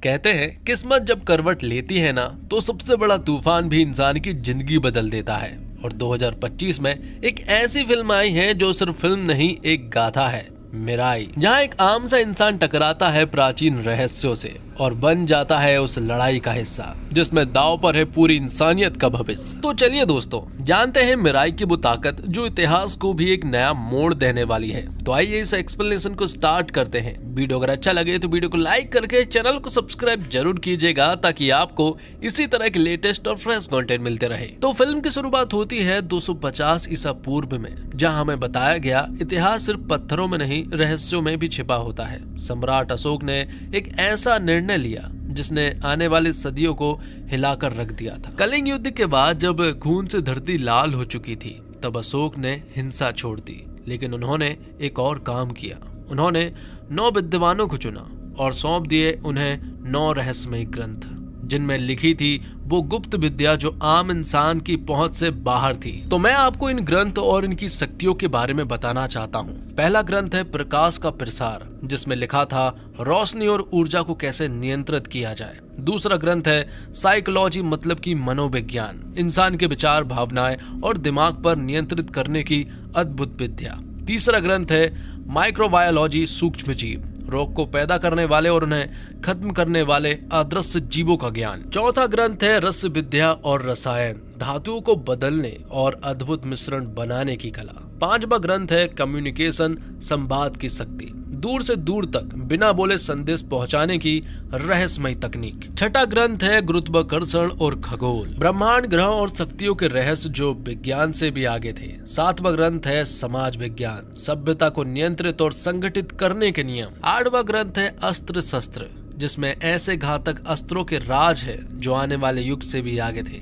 कहते हैं किस्मत जब करवट लेती है ना तो सबसे बड़ा तूफान भी इंसान की जिंदगी बदल देता है। और 2025 में एक ऐसी फिल्म आई है जो सिर्फ फिल्म नहीं एक गाथा है, मिराई, जहाँ एक आम सा इंसान टकराता है प्राचीन रहस्यों से और बन जाता है उस लड़ाई का हिस्सा जिसमें दांव पर है पूरी इंसानियत का भविष्य। तो चलिए दोस्तों, जानते हैं मिराई की वो ताकत जो इतिहास को भी एक नया मोड़ देने वाली है। तो आइए इस एक्सप्लेनेशन को स्टार्ट करते हैं। वीडियो अगर अच्छा लगे तो वीडियो को लाइक करके चैनल को सब्सक्राइब जरूर कीजिएगा ताकि आपको इसी तरह के लेटेस्ट और फ्रेश कंटेंट मिलते रहे। तो फिल्म की शुरुआत होती है 250 ईसा पूर्व में, जहाँ हमें बताया गया इतिहास सिर्फ पत्थरों में नहीं रहस्यों में भी छिपा होता है। सम्राट अशोक ने एक ऐसा निर्णय लिया जिसने आने वाली सदियों को हिलाकर रख दिया था। कलिंग युद्ध के बाद जब खून से धरती लाल हो चुकी थी तब अशोक ने हिंसा छोड़ दी, लेकिन उन्होंने एक और काम किया। उन्होंने 9 विद्वानों को चुना और सौंप दिए उन्हें 9 रहस्यमय ग्रंथ जिनमें लिखी थी वो गुप्त विद्या जो आम इंसान की पहुंच से बाहर थी। तो मैं आपको इन ग्रंथ और इनकी शक्तियों के बारे में बताना चाहता हूं। पहला ग्रंथ है प्रकाश का प्रसार, जिसमें लिखा था रोशनी और ऊर्जा को कैसे नियंत्रित किया जाए। दूसरा ग्रंथ है साइकोलॉजी, मतलब की मनोविज्ञान, इंसान के विचार, भावनाएं और दिमाग पर नियंत्रित करने की अद्भुत विद्या। तीसरा ग्रंथ है माइक्रोबायोलॉजी, सूक्ष्म जीव, रोग को पैदा करने वाले और उन्हें खत्म करने वाले अदृश्य जीवों का ज्ञान। चौथा ग्रंथ है रस विद्या और रसायन, धातुओं को बदलने और अद्भुत मिश्रण बनाने की कला। पांचवा ग्रंथ है कम्युनिकेशन, संवाद की शक्ति, दूर से दूर तक बिना बोले संदेश पहुंचाने की रहस्यमय तकनीक। छठा ग्रंथ है गुरुत्वाकर्षण और खगोल, ब्रह्मांड, ग्रह और शक्तियों के रहस्य जो विज्ञान से भी आगे थे। सातवां ग्रंथ है समाज विज्ञान, सभ्यता को नियंत्रित और संगठित करने के नियम। आठवां ग्रंथ है अस्त्र शस्त्र, जिसमें ऐसे घातक अस्त्रों के राज है जो आने वाले युग से भी आगे थे।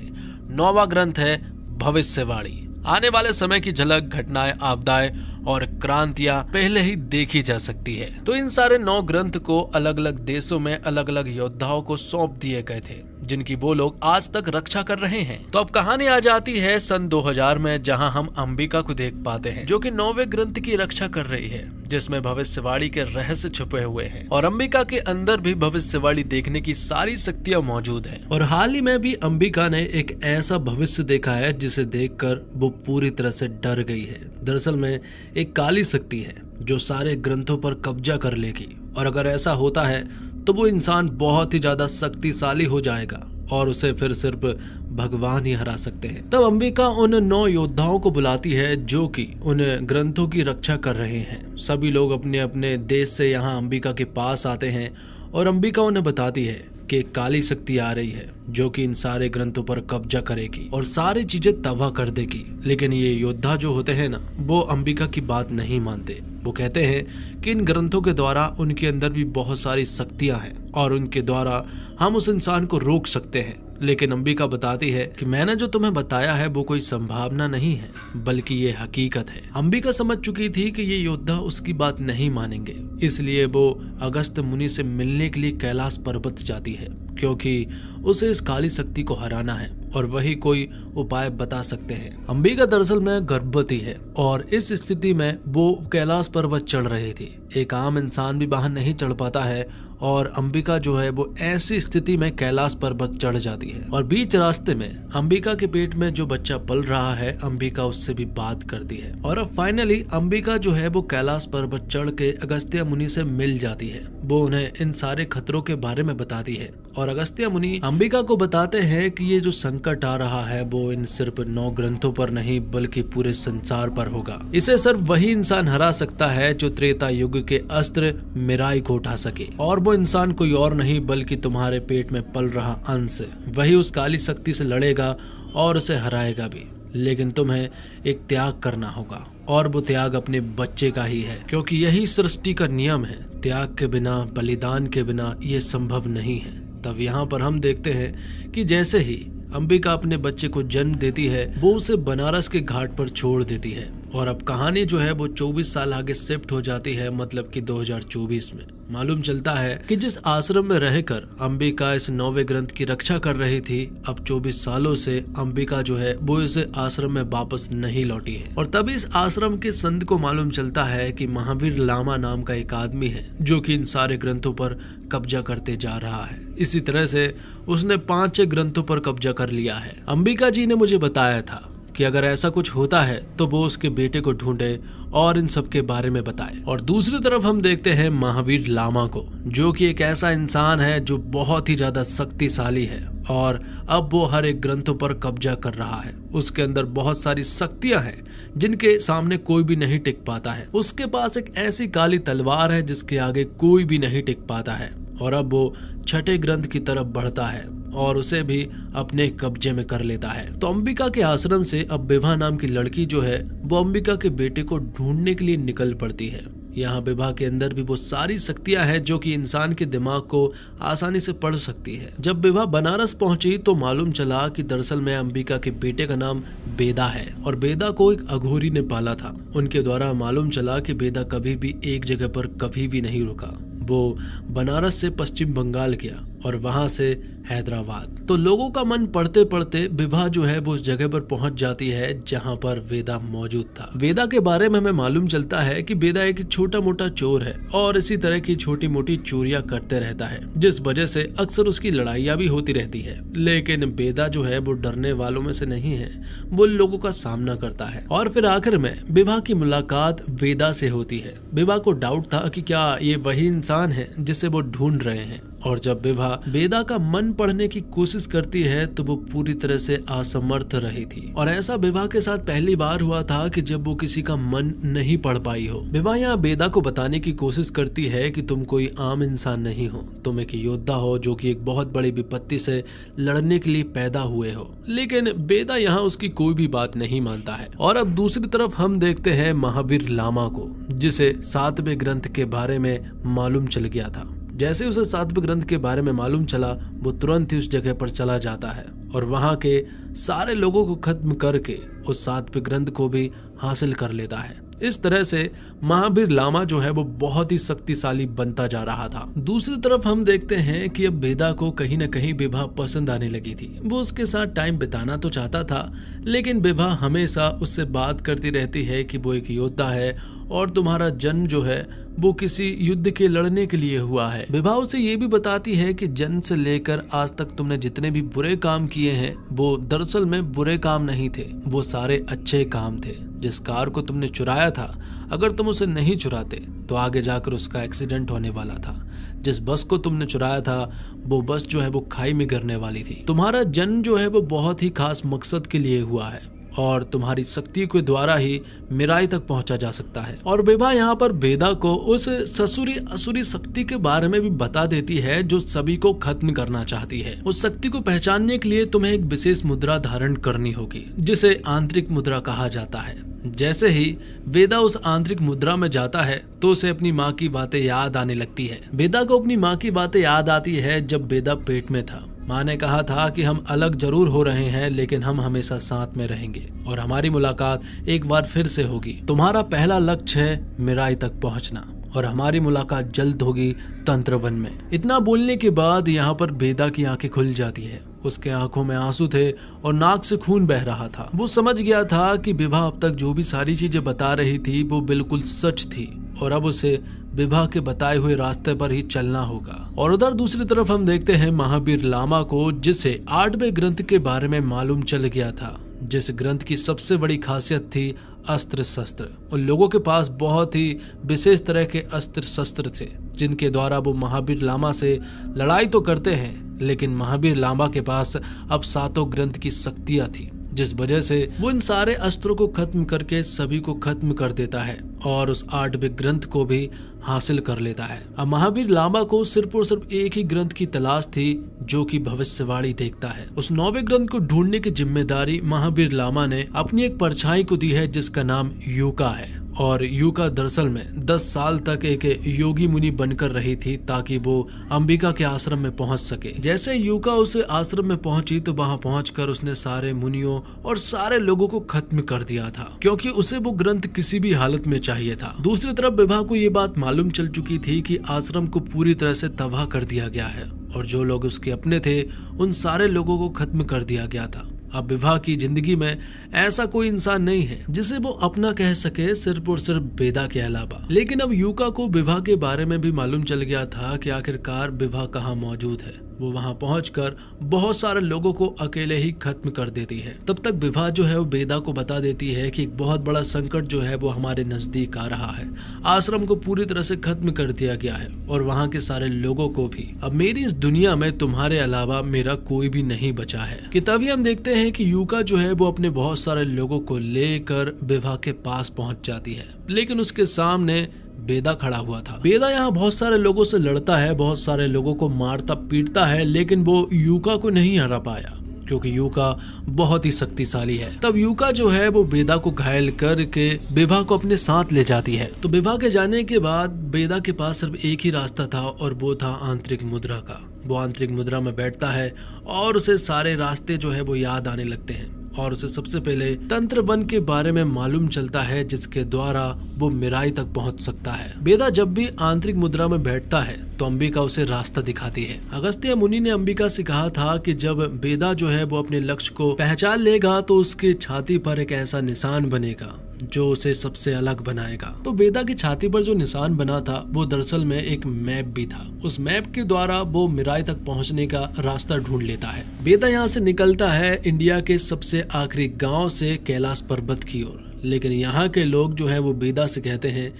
नौवां ग्रंथ है भविष्यवाणी, आने वाले समय की झलक, घटनाएं, आपदाएं और क्रांतियां पहले ही देखी जा सकती है। तो इन सारे 9 ग्रंथ को अलग अलग देशों में अलग अलग योद्धाओं को सौंप दिए गए थे जिनकी वो लोग आज तक रक्षा कर रहे हैं। तो अब कहानी आ जाती है सन 2000 में, जहां हम अंबिका को देख पाते हैं जो कि 9वें ग्रंथ की रक्षा कर रही है जिसमें भविष्यवाणी के रहस्य छुपे हुए हैं और अंबिका के अंदर भी भविष्यवाणी देखने की सारी शक्तियां मौजूद हैं। और हाल ही में भी अंबिका ने एक ऐसा भविष्य देखा है जिसे देखकर वो पूरी तरह से डर गई है। दरअसल में एक काली शक्ति है जो सारे ग्रंथों पर कब्जा कर लेगी और अगर ऐसा होता है तो वो इंसान बहुत ही ज्यादा शक्तिशाली हो जाएगा और उसे फिर सिर्फ भगवान ही हरा सकते हैं। तब अंबिका उन 9 योद्धाओं को बुलाती है जो कि उन ग्रंथों की रक्षा कर रहे हैं। सभी लोग अपने अपने देश से यहाँ अंबिका के पास आते हैं और अंबिका उन्हें बताती है कि एक काली शक्ति आ रही है जो कि इन सारे ग्रंथों पर कब्जा करेगी और सारी चीजें तबाह कर देगी। लेकिन ये योद्धा जो होते हैं ना, वो अंबिका की बात नहीं मानते। वो कहते हैं कि इन ग्रंथों के द्वारा उनके अंदर भी बहुत सारी शक्तियां हैं और उनके द्वारा हम उस इंसान को रोक सकते हैं। लेकिन अंबिका बताती है कि मैंने जो तुम्हें बताया है वो कोई संभावना नहीं है बल्कि ये हकीकत है। अंबिका समझ चुकी थी कि ये योद्धा उसकी बात नहीं मानेंगे, इसलिए वो अगस्त्य मुनि से मिलने के लिए कैलाश पर्वत जाती है क्योंकि उसे इस काली शक्ति को हराना है और वही कोई उपाय बता सकते हैं। अंबिका दरअसल में गर्भवती है और इस स्थिति में वो कैलाश पर्वत चढ़ रही थी। एक आम इंसान भी बाहर नहीं चढ़ पाता है और अंबिका जो है वो ऐसी स्थिति में कैलाश पर्वत चढ़ जाती है और बीच रास्ते में अंबिका के पेट में जो बच्चा पल रहा है, अंबिका उससे भी बात करती है और अब फाइनली अंबिका जो है वो कैलाश पर्वत चढ़ के अगस्त्य मुनि से मिल जाती है। वो उन्हें इन सारे खतरों के बारे में बताती है और अगस्त्य मुनि अंबिका को बताते हैं कि ये जो संकट आ रहा है वो इन सिर्फ 9 ग्रंथों पर नहीं बल्कि पूरे संसार पर होगा। इसे सिर्फ वही इंसान हरा सकता है जो त्रेता युग के अस्त्र मिराई को उठा सके और वो इंसान कोई और नहीं बल्कि तुम्हारे पेट में पल रहा अंश। वही उस काली शक्ति से लड़ेगा और उसे हराएगा भी, लेकिन तुम्हें एक त्याग करना होगा और वो त्याग अपने बच्चे का ही है क्योंकि यही सृष्टि का नियम है। त्याग के बिना, बलिदान के बिना ये संभव नहीं है। तब यहाँ पर हम देखते हैं कि जैसे ही अंबिका अपने बच्चे को जन्म देती है वो उसे बनारस के घाट पर छोड़ देती है और अब कहानी जो है वो 24 साल आगे शिफ्ट हो जाती है, मतलब कि 2024 में। मालूम चलता है कि जिस आश्रम में रहकर अंबिका इस 9वें ग्रंथ की रक्षा कर रही थी, अब 24 सालों से अंबिका जो है वो इस आश्रम में वापस नहीं लौटी है। और तभी इस आश्रम के संत को मालूम चलता है कि महावीर लामा नाम का एक आदमी है जो कि इन सारे ग्रंथों पर कब्जा करते जा रहा है। इसी तरह से उसने 5-6 ग्रंथों पर कब्जा कर लिया है। अंबिका जी ने मुझे बताया था कि अगर ऐसा कुछ होता है तो वो उसके बेटे को ढूंढे और इन सब के बारे में बताए। और दूसरी तरफ हम देखते हैं महावीर लामा को, जो कि एक ऐसा इंसान है जो बहुत ही ज्यादा शक्तिशाली है और अब वो हर एक ग्रंथों पर कब्जा कर रहा है। उसके अंदर बहुत सारी शक्तियां हैं जिनके सामने कोई भी नहीं टिक पाता है। उसके पास एक ऐसी काली तलवार है जिसके आगे कोई भी नहीं टिक पाता है। और अब वो 6ठे ग्रंथ की तरफ बढ़ता है और उसे भी अपने कब्जे में कर लेता है। तो अंबिका के आश्रम से अब विभा नाम की लड़की जो है वो अंबिका के बेटे को ढूंढने के लिए निकल पड़ती है। यहाँ विभा के अंदर भी वो सारी शक्तियां हैं जो कि इंसान के दिमाग को आसानी से पढ़ सकती है। जब विभा बनारस पहुंची तो मालूम चला कि दरअसल में अंबिका के बेटे का नाम बेदा है और बेदा को एक अघोरी ने पाला था। उनके द्वारा मालूम चला कि बेदा कभी भी एक जगह पर कभी भी नहीं रुका। वो बनारस से पश्चिम बंगाल गया और वहां से हैदराबाद। तो लोगों का मन पढ़ते पढ़ते विभा जो है वो उस जगह पर पहुंच जाती है जहां पर वेदा मौजूद था। वेदा के बारे में हमें मालूम चलता है कि वेदा एक छोटा मोटा चोर है और इसी तरह की छोटी मोटी चोरियां करते रहता है, जिस वजह से अक्सर उसकी लड़ाइयां भी होती रहती है। लेकिन वेदा जो है वो डरने वालों में से नहीं है, वो लोगों का सामना करता है। और फिर आखिर में विभा की मुलाकात वेदा से होती है। विभा को डाउट था कि क्या ये वही इंसान है जिसे वो ढूंढ रहे हैं। और जब विभा वेदा का मन पढ़ने की कोशिश करती है तो वो पूरी तरह से असमर्थ रही थी। और ऐसा विभा के साथ पहली बार हुआ था कि जब वो किसी का मन नहीं पढ़ पाई हो। विभा यहाँ वेदा को बताने की कोशिश करती है कि तुम कोई आम इंसान नहीं हो, तुम एक योद्धा हो जो कि एक बहुत बड़ी विपत्ति से लड़ने के लिए पैदा हुए हो। लेकिन वेदा यहाँ उसकी कोई भी बात नहीं मानता है। और अब दूसरी तरफ हम देखते हैं महावीर लामा को, जिसे 7वें ग्रंथ के बारे में मालूम चल गया था। जैसे उसे 7वें ग्रंथ के बारे में मालूम चला वो तुरंत ही उस जगह पर चला जाता है और वहां के सारे लोगों को खत्म करके उस 7वें ग्रंथ को भी हासिल कर लेता है। इस तरह से महावीर लामा जो है वो बहुत ही शक्तिशाली बनता जा रहा था। दूसरी तरफ हम देखते हैं कि अब वेदा को कहीं न कहीं विभा पसंद आने लगी थी। वो उसके साथ टाइम बिताना तो चाहता था, लेकिन विभा हमेशा उससे बात करती रहती है कि वो एक योद्धा है और तुम्हारा जन्म जो है वो किसी युद्ध के लड़ने के लिए हुआ है। विभा उसे ये भी बताती है कि जन्म से लेकर आज तक तुमने जितने भी बुरे काम किए हैं वो दरअसल में बुरे काम नहीं थे, वो सारे अच्छे काम थे। जिस कार को तुमने चुराया था, अगर तुम उसे नहीं चुराते तो आगे जाकर उसका एक्सीडेंट होने वाला था। जिस बस को तुमने चुराया था वो बस जो है वो खाई में गिरने वाली थी। तुम्हारा जन्म जो है वो बहुत ही खास मकसद के लिए हुआ है और तुम्हारी शक्ति के द्वारा ही मिराई तक पहुंचा जा सकता है। और विभा यहाँ पर वेदा को उस ससुरी असुरी शक्ति के बारे में भी बता देती है जो सभी को खत्म करना चाहती है। उस शक्ति को पहचानने के लिए तुम्हें एक विशेष मुद्रा धारण करनी होगी, जिसे आंतरिक मुद्रा कहा जाता है। जैसे ही वेदा उस आंतरिक मुद्रा में जाता है तो उसे अपनी माँ की बातें याद आने लगती है। वेदा को अपनी माँ की बातें याद आती है जब वेदा पेट में था। माँ ने कहा था कि हम अलग जरूर हो रहे हैं लेकिन हम हमेशा साथ में रहेंगे और हमारी मुलाकात एक बार फिर से होगी। तुम्हारा पहला लक्ष्य है मिराई तक पहुंचना और हमारी मुलाकात जल्द होगी तंत्रवन में। इतना बोलने के बाद यहाँ पर वेदा की आंखें खुल जाती है। उसके आंखों में आंसू थे और नाक से खून बह रहा था। वो समझ गया था कि विभा अब तक जो भी सारी चीजें बता रही थी वो बिल्कुल सच थी और अब उसे विभा के बताए हुए रास्ते पर ही चलना होगा। और उधर दूसरी तरफ हम देखते हैं महावीर लामा को, जिसे 8वें ग्रंथ के बारे में मालूम चल गया था, जिस ग्रंथ की सबसे बड़ी खासियत थी अस्त्र शस्त्र। उन लोगों के पास बहुत ही विशेष तरह के अस्त्र शस्त्र थे जिनके द्वारा वो महावीर लामा से लड़ाई तो करते हैं, लेकिन महावीर लामा के पास अब 7 ग्रंथ की शक्तियां थी, जिस वजह से वो इन सारे अस्त्रों को खत्म करके सभी को खत्म कर देता है और उस 8वें ग्रंथ को भी हासिल कर लेता है। अब महावीर लामा को सिर्फ और सिर्फ एक ही ग्रंथ की तलाश थी जो कि भविष्यवाणी देखता है। उस 9वें ग्रंथ को ढूंढने की जिम्मेदारी महावीर लामा ने अपनी एक परछाई को दी है जिसका नाम यूका है। और यूका दरअसल में 10 साल तक एक योगी मुनि बनकर रही थी ताकि वो अंबिका के आश्रम में पहुंच सके। जैसे यूका उस आश्रम में पहुंची तो वहां पहुंचकर उसने सारे मुनियों और सारे लोगों को खत्म कर दिया था, क्योंकि उसे वो ग्रंथ किसी भी हालत में चाहिए था। दूसरी तरफ विभा को ये बात मालूम चल चुकी थी कि आश्रम को पूरी तरह से तबाह कर दिया गया है और जो लोग उसके अपने थे उन सारे लोगों को खत्म कर दिया गया था। अब विभा की जिंदगी में ऐसा कोई इंसान नहीं है जिसे वो अपना कह सके, सिर्फ और सिर्फ वेदा के अलावा। लेकिन अब यूका को विभा के बारे में भी मालूम चल गया था कि आखिरकार विभा कहाँ मौजूद है। वो वहां पहुंचकर बहुत सारे लोगों को अकेले ही खत्म कर देती है। तब तक विभा जो है वो वेदा को बता देती है कि एक बहुत बड़ा संकट जो है वो हमारे नजदीक आ रहा है। आश्रम को पूरी तरह से खत्म कर दिया गया है और वहाँ के सारे लोगों को भी। अब मेरी इस दुनिया में तुम्हारे अलावा मेरा कोई भी नहीं बचा है। कि तभी हम देखते हैं कि यूका जो है वो अपने बहुत सारे लोगों को लेकर विभा के पास पहुंच जाती है, लेकिन उसके सामने वेदा खड़ा हुआ था। वेदा यहाँ बहुत सारे लोगों से लड़ता है, बहुत सारे लोगों को मारता पीटता है, लेकिन वो यूका को नहीं हरा पाया क्योंकि यूका बहुत ही शक्तिशाली है। तब यूका जो है वो वेदा को घायल करके विभा को अपने साथ ले जाती है। तो विभा के जाने के बाद वेदा के पास सिर्फ एक ही रास्ता था और वो था आंतरिक मुद्रा का। वो आंतरिक मुद्रा में बैठता है और उसे सारे रास्ते जो है वो याद आने लगते हैं और उसे सबसे पहले तंत्र वन के बारे में मालूम चलता है जिसके द्वारा वो मिराई तक पहुंच सकता है। वेदा जब भी आंतरिक मुद्रा में बैठता है तो अंबिका उसे रास्ता दिखाती है। अगस्त्य मुनि ने अंबिका से कहा था कि जब वेदा जो है वो अपने लक्ष्य को पहचान लेगा तो उसकी छाती पर एक ऐसा निशान बनेगा जो उसे सबसे अलग बनाएगा। तो वेदा की छाती पर जो निशान बना था वो दरअसल में एक मैप भी था। उस मैप के द्वारा वो मिराई तक पहुंचने का रास्ता ढूंढ लेता है। वेदा यहाँ से निकलता है इंडिया के सबसे आखिरी गांव से कैलाश पर्वत की ओर, लेकिन यहाँ के लोग जो है वो वेदा से कहते हैं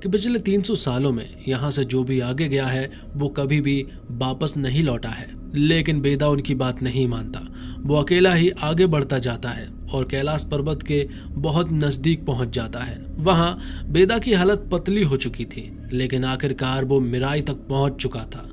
कि पिछले 300 सालों में यहाँ से जो भी आगे गया है वो कभी भी वापस नहीं लौटा है। लेकिन वेदा उनकी बात नहीं मानता। वो अकेला ही आगे बढ़ता जाता है और कैलाश पर्वत के बहुत नजदीक पहुंच जाता है। वहां वेदा की हालत पतली हो चुकी थी, लेकिन आखिरकार वो मिराई तक पहुंच चुका था।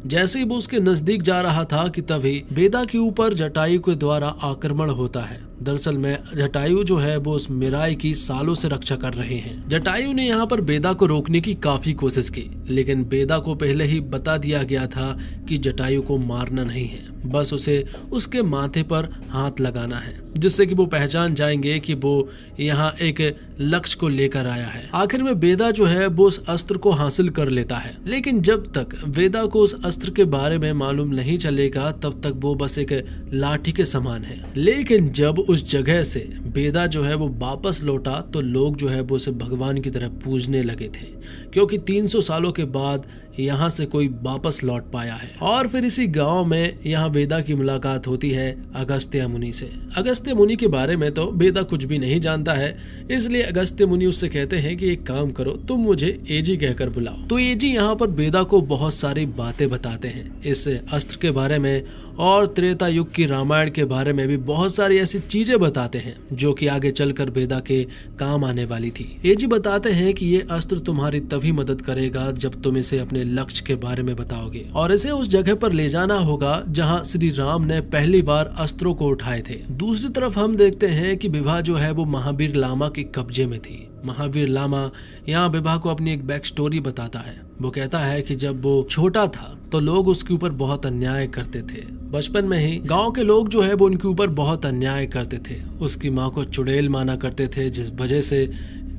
जैसे ही वो उसके नजदीक जा रहा था कि तभी वेदा के ऊपर जटायु के द्वारा आक्रमण होता है। दरअसल में जटायु जो है वो उस मिराई की सालों से रक्षा कर रहे हैं। जटायु ने यहाँ पर वेदा को रोकने की काफी कोशिश की, लेकिन वेदा को पहले ही बता दिया गया था कि जटायु को मारना नहीं है, बस उसे उसके माथे पर हाथ लगाना है, जिससे कि वो पहचान जाएंगे कि वो यहाँ एक लक्ष्य को लेकर आया है। आखिर में वेदा जो है वो उस अस्त्र को हासिल कर लेता है, लेकिन जब तक वेदा को उस अस्त्र के बारे में मालूम नहीं चलेगा तब तक वो बस एक लाठी के समान है। लेकिन जब उस जगह से वेदा जो है वो वापस लौटा तो लोग जो है वो उसे भगवान की तरह पूजने लगे थे, क्योंकि 300 सालों के बाद यहाँ से कोई वापस लौट पाया है। और फिर इसी गांव में यहाँ वेदा की मुलाकात होती है अगस्त्य मुनि से। अगस्त्य मुनि के बारे में तो वेदा कुछ भी नहीं जानता है, इसलिए अगस्त्य मुनि उससे कहते हैं कि एक काम करो, तुम मुझे एजी कहकर बुलाओ। तो एजी यहाँ पर वेदा को बहुत सारी बातें बताते हैं इस अस्त्र के बारे में और त्रेता युग की रामायण के बारे में भी बहुत सारी ऐसी चीजें बताते हैं जो कि आगे चलकर वेदा के काम आने वाली थी। एजी बताते हैं कि ये अस्त्र तुम्हारी तभी मदद करेगा जब तुम इसे अपने लक्ष्य के बारे में बताओगे और इसे उस जगह पर ले जाना होगा जहां श्री राम ने पहली बार अस्त्रों को उठाए थे। दूसरी तरफ हम देखते हैं कि विभा जो है वो महावीर लामा के कब्जे में थी। महावीर लामा यहाँ विभा को अपनी एक बैक स्टोरी बताता है। वो कहता है कि जब वो छोटा था तो लोग उसके ऊपर बहुत अन्याय करते थे। बचपन में ही गांव के लोग जो है वो उनके ऊपर बहुत अन्याय करते थे। उसकी माँ को चुड़ैल माना करते थे, जिस वजह से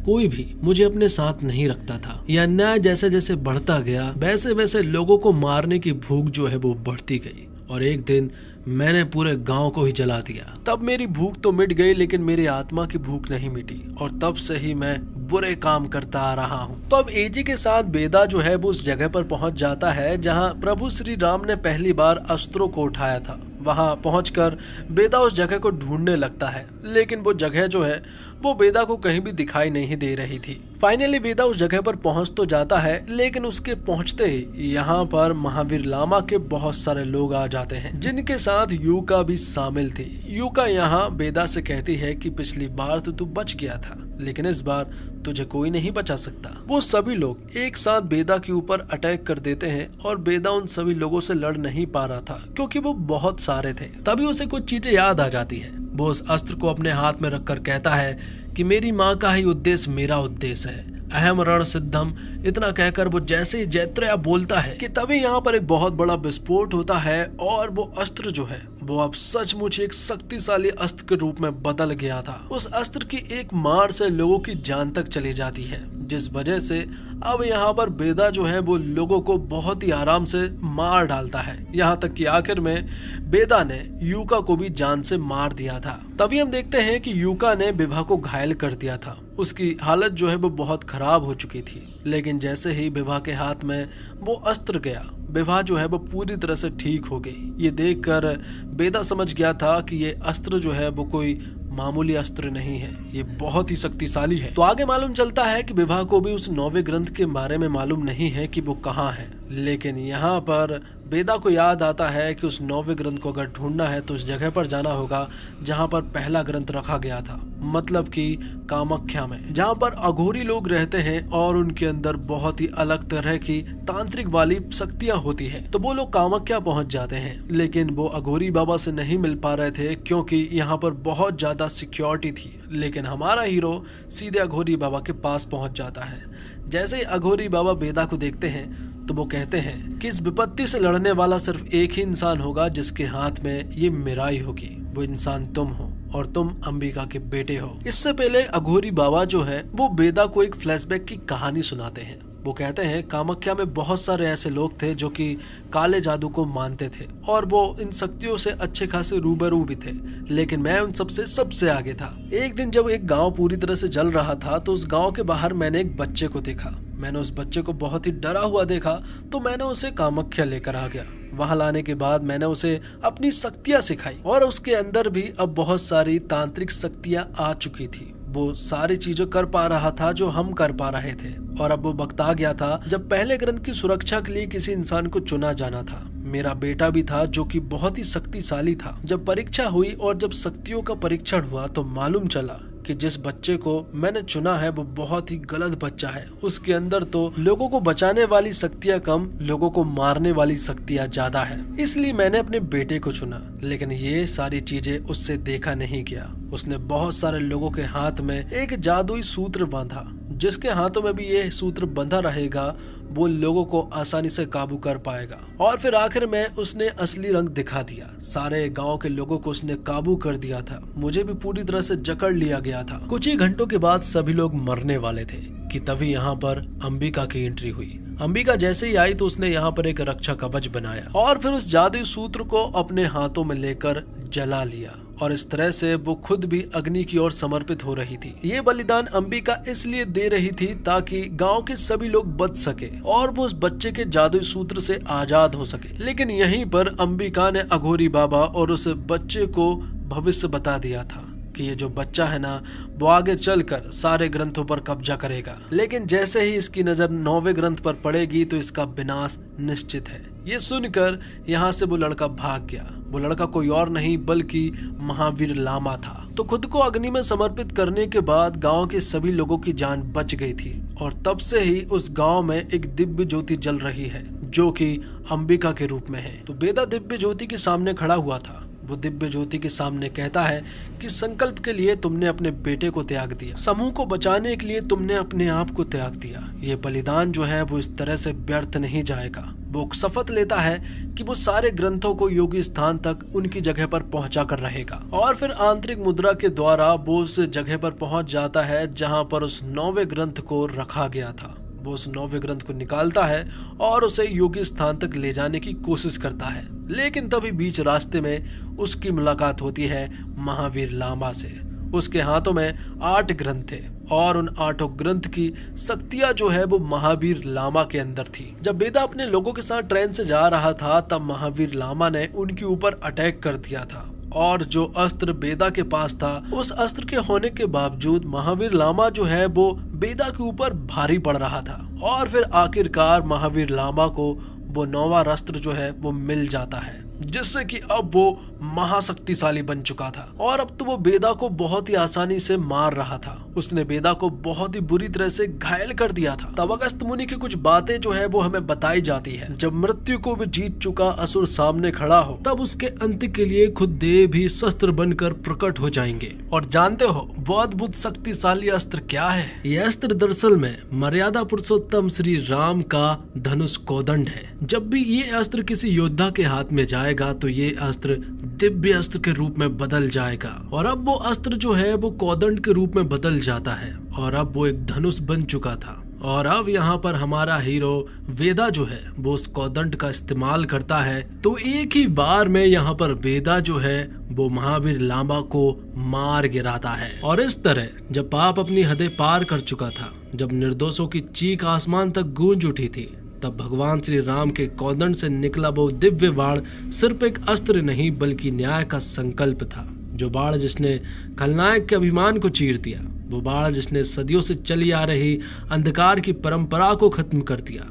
कोई भी मुझे अपने साथ नहीं रखता था। यह अन्याय जैसे जैसे बढ़ता गया वैसे वैसे लोगों को मारने की भूख जो है वो बढ़ती गई और एक दिन मैंने पूरे गांव को ही जला दिया। तब मेरी भूख तो मिट गई, लेकिन मेरी आत्मा की भूख नहीं मिटी और तब से ही मैं बुरे काम करता आ रहा हूँ। तो अब एजी के साथ वेदा जो है वो उस जगह पर पहुंच जाता है जहां प्रभु श्री राम ने पहली बार अस्त्रों को उठाया था। वहां पहुंचकर वेदा उस जगह को ढूंढने लगता है, लेकिन वो जगह जो है वो वेदा को कहीं भी दिखाई नहीं दे रही थी। फाइनली वेदा उस जगह पर पहुंच तो जाता है, लेकिन उसके पहुंचते ही यहाँ पर महावीर लामा के बहुत सारे लोग आ जाते हैं, जिनके साथ यूका भी शामिल थी। यूका यहाँ वेदा से कहती है कि पिछली बार तो तू बच गया था, लेकिन इस बार तुझे कोई नहीं बचा सकता। वो सभी लोग एक साथ वेदा के ऊपर अटैक कर देते हैं और वेदा उन सभी लोगों से लड़ नहीं पा रहा था क्योंकि वो बहुत सारे थे। तभी उसे कुछ चीजें याद आ जाती है। वो उस अस्त्र को अपने हाथ में रखकर कहता है कि मेरी माँ का ही उद्देश्य मेरा उद्देश्य है, अहम रण सिद्धम। इतना कहकर वो जैसे ही जैत्रेय बोलता है कि तभी यहाँ पर एक बहुत बड़ा विस्फोट होता है और वो अस्त्र जो है वो अब सचमुच एक शक्तिशाली अस्त्र के रूप में बदल गया था। उस अस्त्र की एक मार से लोगों की जान तक चली जाती है, जिस वजह से अब यहाँ पर बेदा जो है वो लोगों को बहुत ही आराम से मार डालता है। यहाँ तक कि आखिर में बेदा ने यूका को भी जान से मार दिया था। तभी हम देखते हैं कि यूका ने विभा को घायल कर दिया था। उसकी हालत जो है वो बहुत खराब हो चुकी थी, लेकिन जैसे ही विभा के हाथ में वो अस्त्र गया, विभा जो है वो पूरी तरह से ठीक हो गई। ये देखकर बेदा समझ गया था कि ये अस्त्र जो है वो कोई मामूली अस्त्र नहीं है, ये बहुत ही शक्तिशाली है। तो आगे मालूम चलता है कि विभा को भी उस 9वें ग्रंथ के बारे में मालूम नहीं है कि वो कहाँ है, लेकिन यहाँ पर बेदा को याद आता है कि उस 9वें ग्रंथ को अगर ढूंढना है तो उस जगह पर जाना होगा जहाँ पर पहला ग्रंथ रखा गया था, मतलब कि कामाख्या में, जहाँ पर अघोरी लोग रहते हैं और उनके अंदर बहुत ही अलग तरह की तांत्रिक वाली शक्तियाँ होती है। तो वो लोग कामाख्या पहुँच जाते हैं, लेकिन वो अघोरी बाबा से नहीं मिल पा रहे थे क्योंकि यहाँ पर बहुत ज्यादा सिक्योरिटी थी। लेकिन हमारा हीरो सीधे अघोरी बाबा के पास पहुँच जाता है। जैसे ही अघोरी बाबा बेदा को देखते हैं तो वो कहते हैं कि इस विपत्ति से लड़ने वाला सिर्फ एक ही इंसान होगा जिसके हाथ में ये मिराई होगी, वो इंसान तुम हो और तुम अंबिका के बेटे हो। इससे पहले अघोरी बाबा जो है वो बेदा को एक फ्लैशबैक की कहानी सुनाते हैं। वो कहते हैं कामाख्या में बहुत सारे ऐसे लोग थे जो कि काले जादू को मानते थे और वो इन शक्तियों से अच्छे खासे रूबरू भी थे, लेकिन मैं उन सबसे आगे था। एक दिन जब एक गांव पूरी तरह से जल रहा था तो उस गांव के बाहर मैंने एक बच्चे को देखा। मैंने उस बच्चे को बहुत ही डरा हुआ देखा तो मैंने उसे कामाख्या लेकर आ गया। वहां लाने के बाद मैंने उसे अपनी शक्तियां सिखाई और उसके अंदर भी अब बहुत सारी तांत्रिक शक्तियां आ चुकी थी। वो सारी चीजें कर पा रहा था जो हम कर पा रहे थे। और अब वो वक्त आ गया था जब पहले ग्रंथ की सुरक्षा के लिए किसी इंसान को चुना जाना था। मेरा बेटा भी था जो कि बहुत ही शक्तिशाली था। जब परीक्षा हुई और जब शक्तियों का परीक्षण हुआ तो मालूम चला कि जिस बच्चे को मैंने चुना है वो बहुत ही गलत बच्चा है। उसके अंदर तो लोगों को बचाने वाली शक्तियाँ कम, लोगों को मारने वाली शक्तियाँ ज्यादा है। इसलिए मैंने अपने बेटे को चुना, लेकिन ये सारी चीजें उससे देखा नहीं गया। उसने बहुत सारे लोगों के हाथ में एक जादुई सूत्र बांधा, जिसके हाथों में भी ये सूत्र बंधा रहेगा वो लोगों को आसानी से काबू कर पाएगा। और फिर आखिर में उसने असली रंग दिखा दिया। सारे गांव के लोगों को उसने काबू कर दिया था। मुझे भी पूरी तरह से जकड़ लिया गया था। कुछ ही घंटों के बाद सभी लोग मरने वाले थे कि तभी यहाँ पर अंबिका की एंट्री हुई। अंबिका जैसे ही आई तो उसने यहाँ पर एक रक्षा कवच बनाया और फिर उस जादुई सूत्र को अपने हाथों में लेकर जला लिया और इस तरह से वो खुद भी अग्नि की ओर समर्पित हो रही थी। ये बलिदान अंबिका इसलिए दे रही थी ताकि गांव के सभी लोग बच सके और वो उस बच्चे के जादुई सूत्र से आजाद हो सके। लेकिन यहीं पर अंबिका ने अघोरी बाबा और उस बच्चे को भविष्य बता दिया था कि ये जो बच्चा है ना वो आगे चलकर सारे ग्रंथों पर कब्जा करेगा। लेकिन जैसे ही इसकी नजर 9वें ग्रंथ पर पड़ेगी तो इसका विनाश निश्चित है। ये सुनकर यहाँ से वो लड़का भाग गया। वो लड़का कोई और नहीं बल्कि महावीर लामा था। तो खुद को अग्नि में समर्पित करने के बाद गांव के सभी लोगों की जान बच गई थी और तब से ही उस गांव में एक दिव्य ज्योति जल रही है जो कि अंबिका के रूप में है। तो बेदा दिव्य ज्योति के सामने खड़ा हुआ था। वो दिव्य ज्योति के सामने कहता है कि संकल्प के लिए तुमने अपने बेटे को त्याग दिया, समूह को बचाने के लिए तुमने अपने आप को त्याग दिया। ये बलिदान जो है वो इस तरह से व्यर्थ नहीं जाएगा। वो शपथ लेता है कि वो सारे ग्रंथों को योगी स्थान तक उनकी जगह पर पहुंचा कर रहेगा और फिर आंतरिक मुद्रा के द्वारा वो उस जगह पर पहुंच जाता है जहां पर उस 9वें ग्रंथ को रखा गया था। वो उस 9वें ग्रंथ को निकालता है और उसे योगी स्थान तक ले जाने की कोशिश करता है। लेकिन तभी बीच रास्ते में उसकी मुलाकात होती है महावीर लामा से। उसके हाथों में 8 ग्रंथ थे और उन 8 ग्रंथ की शक्तियां जो है वो महावीर लामा के अंदर थी। जब बेदा अपने लोगों के साथ ट्रेन से जा रहा था तब महावीर लामा ने उनके ऊपर अटैक कर दिया था और जो अस्त्र बेदा के पास था उस अस्त्र के होने के बावजूद महावीर लामा जो है वो बेदा के ऊपर भारी पड़ रहा था और फिर आखिरकार महावीर लामा को वो 9वां अस्त्र जो है वो मिल जाता है जिससे कि अब वो महाशक्तिशाली बन चुका था और अब तो वो बेदा को बहुत ही आसानी से मार रहा था। उसने बेदा को बहुत ही बुरी तरह से घायल कर दिया था। तब अगस्त मुनि की कुछ बातें जो है वो हमें बताई जाती है। जब मृत्यु को भी जीत चुका असुर सामने खड़ा हो, तब उसके अंत के लिए खुद देव भी शस्त्र बनकर प्रकट हो जाएंगे। और जानते हो वो अद्भुत शक्तिशाली अस्त्र क्या है? ये अस्त्र दरअसल में मर्यादा पुरुषोत्तम श्री राम का धनुष कोदंड है। जब भी ये अस्त्र किसी योद्धा के हाथ में जाएगा तो ये अस्त्र दिव्य अस्त्र के रूप में बदल जाएगा। और अब वो अस्त्र जो है वो कोदंड के रूप में बदल जाता है और अब वो एक धनुष बन चुका था। और अब यहाँ पर हमारा हीरो वेदा जो है वो उस कोदंड का इस्तेमाल करता है। तो एक ही बार में यहाँ पर वेदा जो है वो महावीर लांबा को मार गिराता है। और इस तरह जब पाप अपनी हदें पार कर चुका था, जब निर्दोषों की चीख आसमान तक गूंज उठी थी, तब भगवान श्री राम के कोदंड से निकला वो दिव्य बाण सिर्फ एक अस्त्र नहीं बल्कि न्याय का संकल्प था। जो बाण जिसने खलनायक के अभिमान को चीर दिया, वो बाण जिसने सदियों से चली आ रही अंधकार की परंपरा को खत्म कर दिया।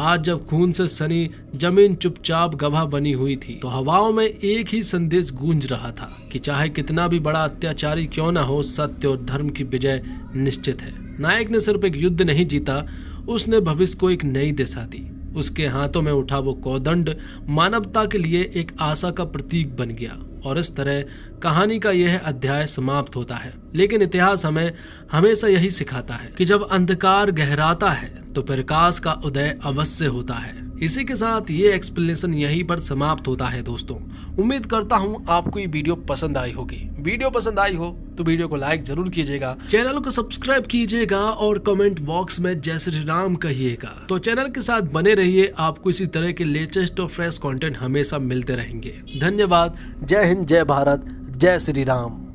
आज जब खून से सनी जमीन चुपचाप गवाह बनी हुई थी, तो हवाओं में एक ही संदेश गूंज रहा था कि चाहे कितना भी बड़ा अत्याचारी क्यों ना हो, सत्य और धर्म की विजय निश्चित है। नायक ने सिर्फ एक युद्ध नहीं जीता, उसने भविष्य को एक नई दिशा दी। उसके हाथों में उठा वो कोदंड मानवता के लिए एक आशा का प्रतीक बन गया। और इस तरह कहानी का यह अध्याय समाप्त होता है। लेकिन इतिहास हमें हमेशा यही सिखाता है कि जब अंधकार गहराता है तो प्रकाश का उदय अवश्य होता है। इसी के साथ ये एक्सप्लेनेशन यहीं पर समाप्त होता है। दोस्तों, उम्मीद करता हूँ आपको ये वीडियो पसंद आई होगी। वीडियो पसंद आई हो तो वीडियो को लाइक जरूर कीजिएगा, चैनल को सब्सक्राइब कीजिएगा और कमेंट बॉक्स में जय श्री राम कहिएगा। तो चैनल के साथ बने रहिए, आपको इसी तरह के लेटेस्ट और फ्रेश कंटेंट हमेशा मिलते रहेंगे। धन्यवाद। जय हिंद, जय भारत, जय श्री राम।